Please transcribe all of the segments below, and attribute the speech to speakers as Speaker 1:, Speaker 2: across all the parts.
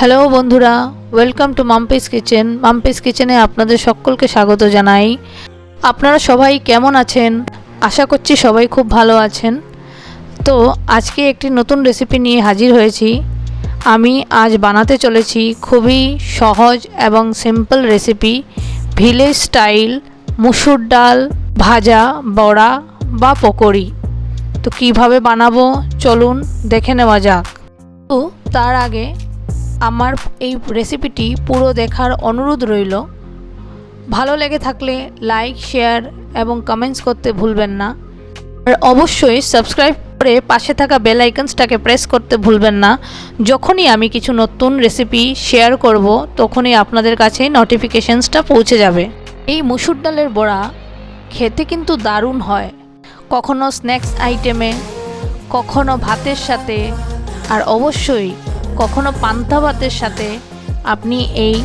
Speaker 1: Hello বন্ধুরা, welcome to Mampi's kitchen. Mampi's কিচেনে আপনাদের সকলকে স্বাগত জানাই। আপনারা সবাই কেমন আছেন? আশা করছি সবাই খুব ভালো আছেন। তো আজকে একটি নতুন রেসিপি নিয়ে হাজির হয়েছি। আমি আজ বানাতে চলেছি খুবই সহজ এবং সিম্পল রেসিপি, ভিলেজ স্টাইল মুসুর ডাল ভাজা, বড়া বা পকোড়ি। তো কিভাবে বানাবো চলুন দেখে নেওয়া যাক। তো তার আগে আমার এই রেসিপিটি পুরো দেখার অনুরোধ রইল। ভালো লেগে থাকলে লাইক, শেয়ার এবং কমেন্টস করতে ভুলবেন না। আর অবশ্যই সাবস্ক্রাইব করে পাশে থাকা বেল আইকনসটাকে প্রেস করতে ভুলবেন না। যখনই আমি কিছু নতুন রেসিপি শেয়ার করব তখনই আপনাদের কাছে নোটিফিকেশনসটা পৌঁছে যাবে। এই মুসুর ডালের বড়া খেতে কিন্তু দারুণ হয়, কখনো স্ন্যাক্স আইটেমে, কখনো ভাতের সাথে, আর অবশ্যই কখনো পান্তা ভাতের সাথে আপনি এই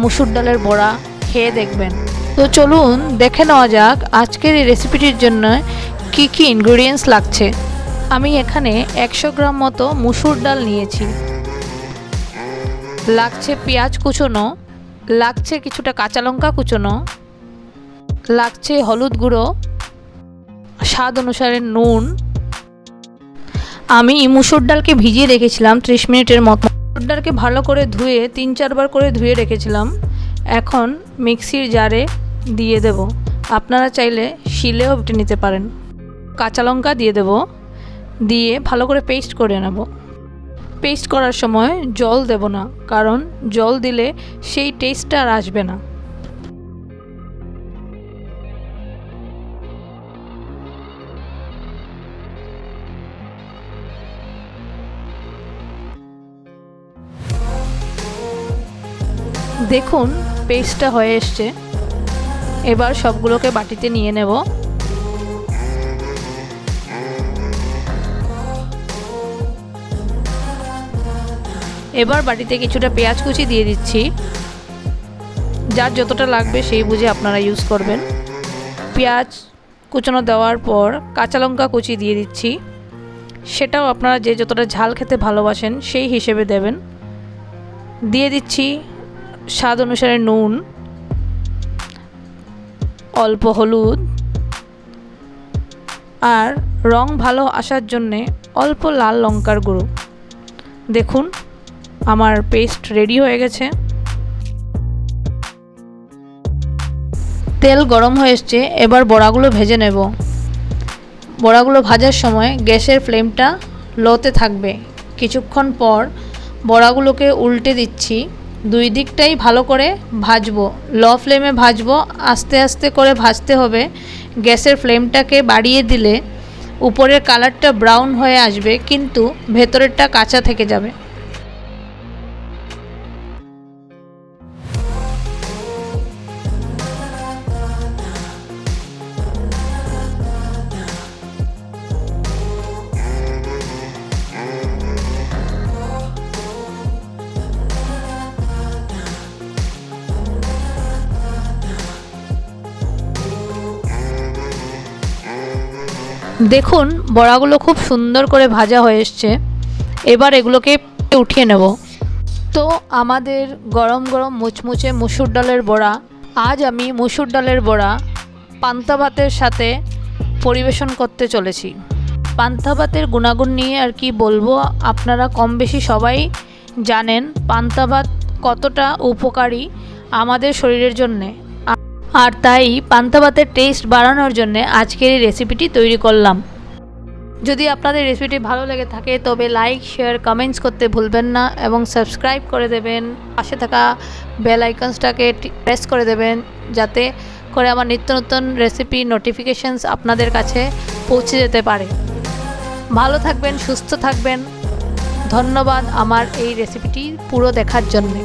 Speaker 1: মুসুর ডালের বড়া খেয়ে দেখবেন। তো চলুন দেখে নেওয়া যাক আজকের এই রেসিপিটির জন্য কি কি ইনগ্রেডিয়েন্টস লাগছে। আমি এখানে 100 গ্রাম মতো মুসুর ডাল নিয়েছি। লাগছে পেঁয়াজ কুচোনো, লাগছে কিছুটা কাঁচা লঙ্কা কুচোনো, লাগছে হলুদ গুঁড়ো, স্বাদ অনুসারে নুন। আমি মুসুর ডালকে ভিজিয়ে রেখেছিলাম 30 মিনিটের মতো। মুসুর ডালকে ভালো করে ধুয়ে 3-4 বার করে ধুয়ে রেখেছিলাম। এখন মিক্সির জারে দিয়ে দেব। আপনারা চাইলে শিলেও বেটে নিতে পারেন। কাঁচা লঙ্কা দিয়ে দেব, দিয়ে ভালো করে পেস্ট করে নেব। পেস্ট করার সময় জল দেব না, কারণ জল দিলে সেই টেস্টটা আর আসবে না। দেখুন পেস্টটা হয়ে এসছে। এবার সবগুলোকে বাটিতে নিয়ে নেব। এবার বাটিতে কিছুটা পেঁয়াজ কুচি দিয়ে দিচ্ছি। যার যতটা লাগবে সেই বুঝে আপনারা ইউজ করবেন। পেঁয়াজ কুচনো দেওয়ার পর কাঁচা লঙ্কা কুচি দিয়ে দিচ্ছি। সেটাও আপনারা যে যতটা ঝাল খেতে ভালোবাসেন সেই হিসেবে দেবেন। দিয়ে দিচ্ছি স্বাদ অনুসারে নুন, অল্প হলুদ, আর রং ভালো আসার জন্যে অল্প লাল লঙ্কার গুঁড়ো। দেখুন আমার পেস্ট রেডি হয়ে গেছে। তেল গরম হয়ে এসছে। এবার বড়াগুলো ভেজে নেব। বড়াগুলো ভাজার সময় গ্যাসের ফ্লেমটা লোতে থাকবে। কিছুক্ষণ পর বড়াগুলোকে উল্টে দিচ্ছি। দুই দিকটাই ভালো করে ভাজবো। লো ফ্লেমে ভাজবো, আস্তে আস্তে করে ভাজতে হবে। গ্যাসের ফ্লেমটাকে বাড়িয়ে দিলে উপরের কালারটা ব্রাউন হয়ে আসবে, কিন্তু ভেতরেরটা কাঁচা থেকে যাবে। দেখুন বড়াগুলো খুব সুন্দর করে ভাজা হয়ে এসছে। এবার এগুলোকে উঠিয়ে নেব। তো আমাদের গরম গরম মুচমুচে মুসুর ডালের বড়া, আজ আমি মুসুর ডালের বড়া পান্তা ভাতের সাথে পরিবেশন করতে চলেছি। পান্তা ভাতের গুণাগুণ নিয়ে আর কি বলবো, আপনারা কম বেশি সবাই জানেন পান্তা ভাত কতটা উপকারী আমাদের শরীরের জন্যে। আর তাই পান্তা ভাতের টেস্ট বাড়ানোর জন্য আজকের এই রেসিপিটি তৈরি করলাম। যদি আপনাদের রেসিপিটি ভালো লেগে থাকে তবে লাইক, শেয়ার, কমেন্টস করতে ভুলবেন না এবং সাবস্ক্রাইব করে দেবেন। পাশে থাকা বেল আইকনসটাকে প্রেস করে দেবেন, যাতে করে আমার নিত্য নতুন রেসিপি নোটিফিকেশনস আপনাদের কাছে পৌঁছে যেতে পারে। ভালো থাকবেন, সুস্থ থাকবেন। ধন্যবাদ আমার এই রেসিপিটি পুরো দেখার জন্যে।